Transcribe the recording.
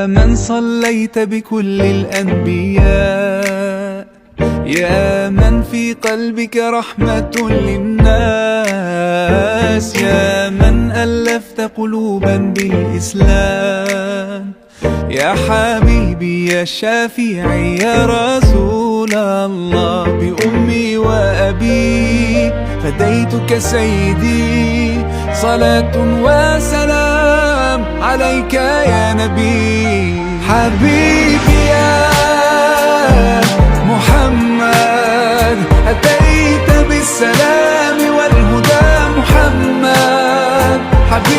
يا من صليت بكل الأنبياء، يا من في قلبك رحمة للناس، يا من ألفت قلوبا بالإسلام، يا حبيبي يا شافعي يا رسول الله، بأمي وأبي فديتك سيدي، صلاة وسلام عليك يا نبي. حبيبي يا محمد أتيت بالسلام والهدى محمد حبيبي.